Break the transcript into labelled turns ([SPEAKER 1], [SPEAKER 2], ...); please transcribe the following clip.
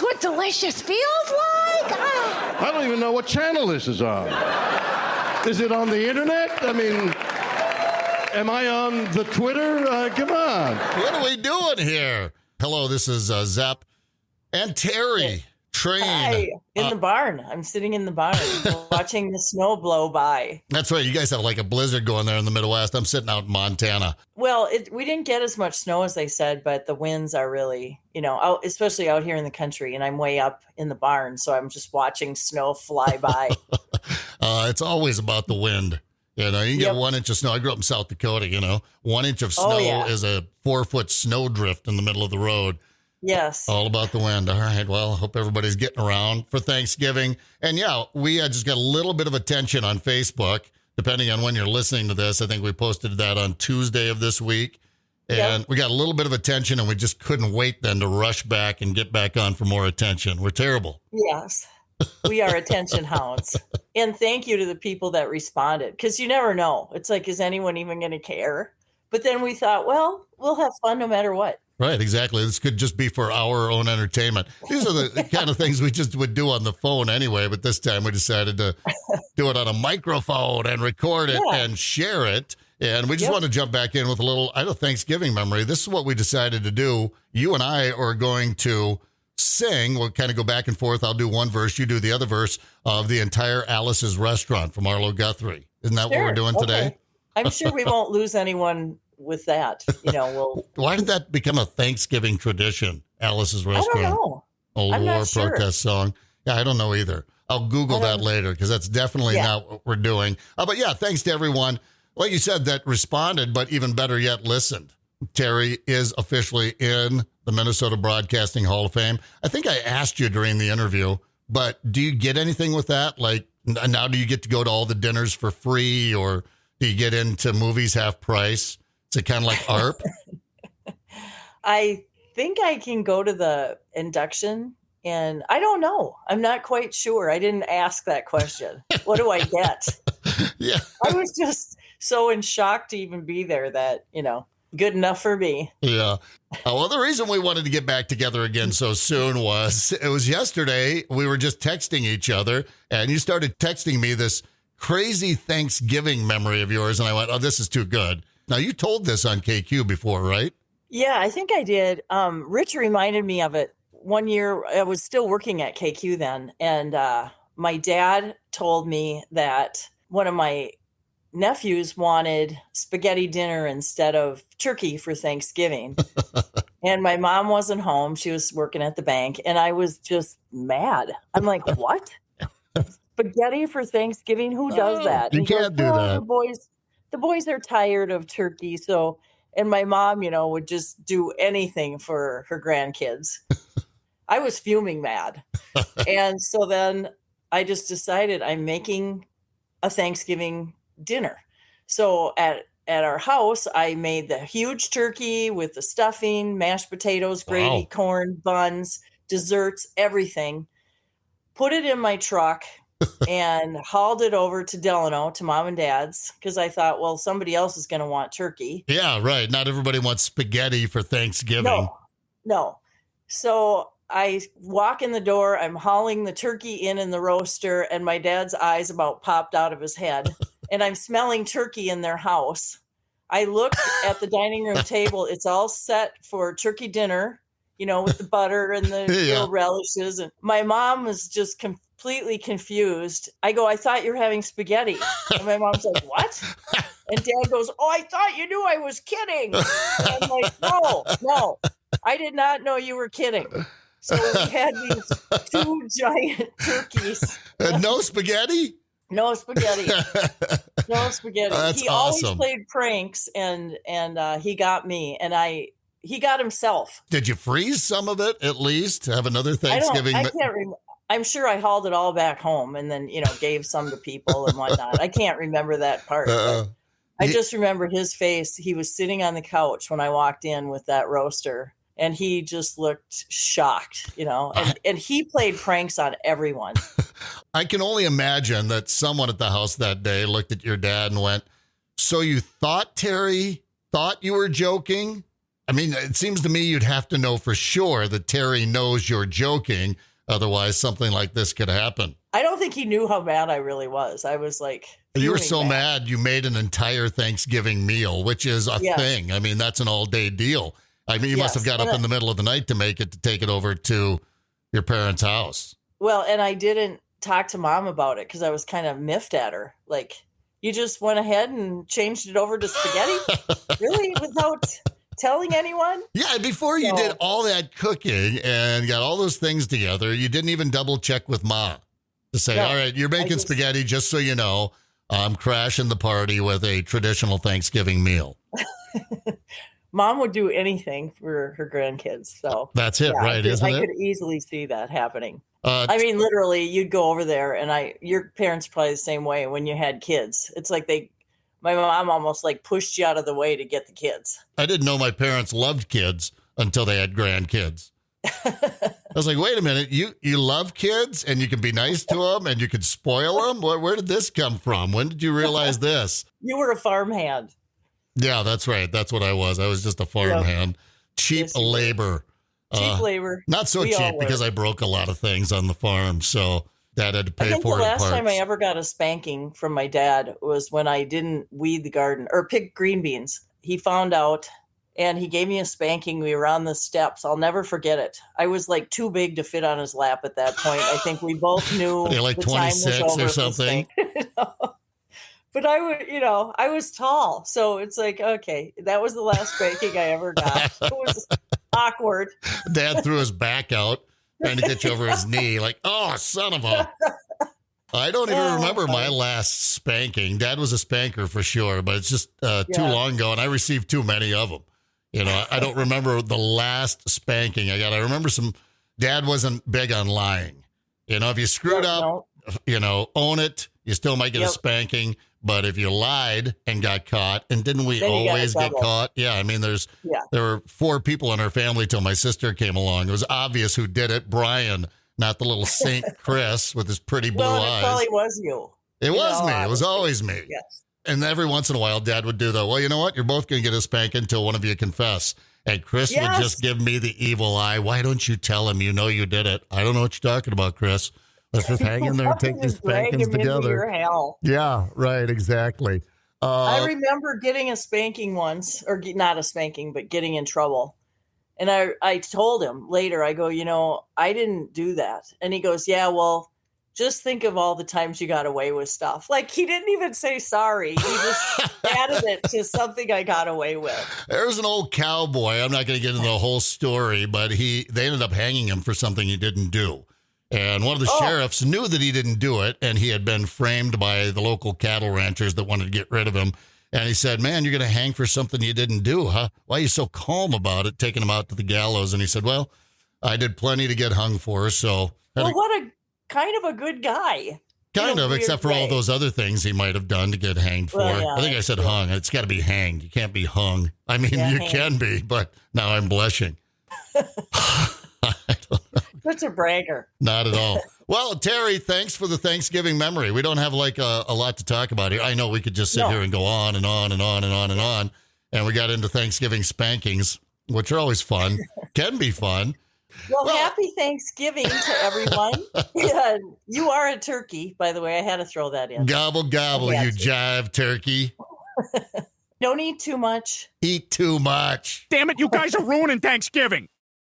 [SPEAKER 1] That's what delicious feels like?
[SPEAKER 2] I don't even know what channel this is on. Is it on the internet? I mean, am I on the Twitter? Come on.
[SPEAKER 3] What are we doing here? Hello, this is Zepp and Terri. Train.
[SPEAKER 4] Hi, in the barn. I'm sitting in the barn watching the snow blow by.
[SPEAKER 3] That's right. You guys have like a blizzard going there in the Midwest. I'm sitting out in Montana.
[SPEAKER 4] Well, we didn't get as much snow as they said, but the winds are really, out, especially out here in the country. And I'm way up in the barn, so I'm just watching snow fly by.
[SPEAKER 3] It's always about the wind. You get 1 inch of snow. I grew up in South Dakota, 1 inch of snow is a 4-foot snowdrift in the middle of the road.
[SPEAKER 4] Yes.
[SPEAKER 3] All about the wind. All right. Well, I hope everybody's getting around for Thanksgiving. And we just got a little bit of attention on Facebook, depending on when you're listening to this. I think we posted that on Tuesday of this week. And we got a little bit of attention, and we just couldn't wait then to rush back and get back on for more attention. We're terrible.
[SPEAKER 4] Yes. We are attention hounds. And thank you to the people that responded, because you never know. It's like, is anyone even going to care? But then we thought, well, we'll have fun no matter what.
[SPEAKER 3] Right, exactly. This could just be for our own entertainment. These are the kind of things we just would do on the phone anyway, but this time we decided to do it on a microphone and record it and share it. And we just want to jump back in with a little Thanksgiving memory. This is what we decided to do. You and I are going to sing. We'll kind of go back and forth. I'll do one verse, you do the other verse of the entire Alice's Restaurant from Arlo Guthrie. Isn't that what we're doing today?
[SPEAKER 4] I'm sure we won't lose anyone with that.
[SPEAKER 3] Why did that become a Thanksgiving tradition? Alice's Restaurant.
[SPEAKER 4] I don't know.
[SPEAKER 3] Old
[SPEAKER 4] I'm
[SPEAKER 3] war
[SPEAKER 4] not sure.
[SPEAKER 3] protest song. Yeah, I don't know either. I'll Google that later because that's definitely not what we're doing. But thanks to everyone, like you said, that responded, but even better yet, listened. Terri is officially in the Minnesota Broadcasting Hall of Fame. I think I asked you during the interview, but do you get anything with that? Like, now do you get to go to all the dinners for free, or do you get into movies half price? Is it kind of like ARP?
[SPEAKER 4] I think I can go to the induction, and I don't know. I'm not quite sure. I didn't ask that question. What do I get?
[SPEAKER 3] Yeah.
[SPEAKER 4] I was just so in shock to even be there that, good enough for me.
[SPEAKER 3] Yeah. Well, the reason we wanted to get back together again so soon was it was yesterday. We were just texting each other, and you started texting me this crazy Thanksgiving memory of yours. And I went, oh, this is too good. Now, you told this on KQ before, right?
[SPEAKER 4] Yeah, I think I did. Rich reminded me of it. One year, I was still working at KQ then, and my dad told me that one of my nephews wanted spaghetti dinner instead of turkey for Thanksgiving. And my mom wasn't home. She was working at the bank, and I was just mad. I'm like, what? Spaghetti for Thanksgiving? Who does that?
[SPEAKER 3] You can't do that.
[SPEAKER 4] The boys are tired of turkey. So, and my mom, would just do anything for her grandkids. I was fuming mad. And so then I just decided I'm making a Thanksgiving dinner. So at our house, I made the huge turkey with the stuffing, mashed potatoes, gravy, corn, buns, desserts, everything. Put it in my truck and hauled it over to Delano, to mom and dad's, because I thought, well, somebody else is going to want turkey.
[SPEAKER 3] Yeah, right. Not everybody wants spaghetti for Thanksgiving.
[SPEAKER 4] No. So I walk in the door, I'm hauling the turkey in the roaster, and my dad's eyes about popped out of his head. And I'm smelling turkey in their house. I look at the dining room table. It's all set for turkey dinner, with the butter and the little relishes. And my mom was just completely confused. I go, I thought you were having spaghetti. And my mom's like, what? And Dad goes, oh, I thought you knew I was kidding. And I'm like, no, I did not know you were kidding. So we had these 2 giant turkeys.
[SPEAKER 3] No spaghetti?
[SPEAKER 4] No spaghetti. No spaghetti.
[SPEAKER 3] That's
[SPEAKER 4] he
[SPEAKER 3] awesome.
[SPEAKER 4] Always played pranks, and he got me, and he got himself.
[SPEAKER 3] Did you freeze some of it at least? Have another Thanksgiving?
[SPEAKER 4] I can't remember. I'm sure I hauled it all back home and then, gave some to people and whatnot. I can't remember that part. I just remember his face. He was sitting on the couch when I walked in with that roaster, and he just looked shocked, and he played pranks on everyone.
[SPEAKER 3] I can only imagine that someone at the house that day looked at your dad and went, so you thought Terri thought you were joking? I mean, it seems to me you'd have to know for sure that Terri knows you're joking. Otherwise, something like this could happen.
[SPEAKER 4] I don't think he knew how mad I really was. I was like,
[SPEAKER 3] you were so mad you made an entire Thanksgiving meal, which is a thing. I mean, that's an all-day deal. I mean, you must have got up in the middle of the night to make it, to take it over to your parents' house.
[SPEAKER 4] Well, and I didn't talk to Mom about it because I was kind of miffed at her. Like, you just went ahead and changed it over to spaghetti? Really? Without telling anyone?
[SPEAKER 3] Yeah, before you did all that cooking and got all those things together, you didn't even double check with Ma to say, all right, you're making spaghetti, just so you know, I'm crashing the party with a traditional Thanksgiving meal.
[SPEAKER 4] Mom would do anything for her grandkids. So
[SPEAKER 3] that's it, right? Isn't it?
[SPEAKER 4] I could easily see that happening. I mean, literally, you'd go over there, and your parents probably the same way when you had kids. It's like my mom almost like pushed you out of the way to get the kids.
[SPEAKER 3] I didn't know my parents loved kids until they had grandkids. I was like, wait a minute, you love kids and you can be nice to them and you can spoil them? Where did this come from? When did you realize this?
[SPEAKER 4] You were a farmhand.
[SPEAKER 3] Yeah, that's right. That's what I was. I was just a farmhand. Cheap labor.
[SPEAKER 4] Cheap labor.
[SPEAKER 3] Not so cheap because I broke a lot of things on the farm. So Dad had to pay for it. I think the last
[SPEAKER 4] time I ever got a spanking from my dad was when I didn't weed the garden or pick green beans. He found out and he gave me a spanking. We were on the steps. I'll never forget it. I was like too big to fit on his lap at that point. I think we both knew
[SPEAKER 3] you're like 26 or something.
[SPEAKER 4] But I was tall. So it's like, okay, that was the last spanking I ever got. It was awkward.
[SPEAKER 3] Dad threw his back out, trying to get you over his knee. Like, oh, son of a. I don't even remember my last spanking. Dad was a spanker for sure, but it's just too long ago, and I received too many of them. I don't remember the last spanking I got. I remember Dad wasn't big on lying. If you screwed up, own it. You still might get a spanking. But if you lied and got caught, and didn't we always get caught? Yeah, I mean, there were 4 people in our family till my sister came along. It was obvious who did it. Brian, not the little Saint Chris with his pretty blue eyes.
[SPEAKER 4] It probably was you.
[SPEAKER 3] It was me. It was always me.
[SPEAKER 4] Yes.
[SPEAKER 3] And every once in a while, Dad would do well, you know what? You're both going to get a spanking until one of you confess. And Chris would just give me the evil eye. Why don't you tell him you know you did it? I don't know what you're talking about, Chris. Let's just hang in there and take these spankings together.
[SPEAKER 4] Your hell.
[SPEAKER 3] Yeah, right, exactly.
[SPEAKER 4] I remember getting a spanking once, or not a spanking, but getting in trouble. And I told him later, I go, I didn't do that. And he goes, yeah, well, just think of all the times you got away with stuff. Like, he didn't even say sorry. He just added it to something I got away with.
[SPEAKER 3] There's an old cowboy. I'm not going to get into the whole story, but they ended up hanging him for something he didn't do. And one of the sheriffs knew that he didn't do it, and he had been framed by the local cattle ranchers that wanted to get rid of him. And he said, man, you're going to hang for something you didn't do, huh? Why are you so calm about it, taking him out to the gallows? And he said, well, I did plenty to get hung for, so...
[SPEAKER 4] Well, what a kind of a good guy.
[SPEAKER 3] Kind of, except for all those other things he might have done to get hanged for. Well, yeah, I think I said hung. It's got to be hanged. You can't be hung. I mean, you can be, but now I'm blushing. I don't know.
[SPEAKER 4] Such a bragger.
[SPEAKER 3] Not at all. Well, Terri, thanks for the Thanksgiving memory. We don't have a lot to talk about here. I know we could just sit here and go on and on and on and on and on. And we got into Thanksgiving spankings, which are always fun. Can be fun.
[SPEAKER 4] Well, happy Thanksgiving to everyone. Yeah, you are a turkey, by the way. I had to throw that in.
[SPEAKER 3] Gobble, gobble, you jive turkey.
[SPEAKER 4] Don't eat too much.
[SPEAKER 3] Eat too much.
[SPEAKER 5] Damn it, you guys are ruining Thanksgiving.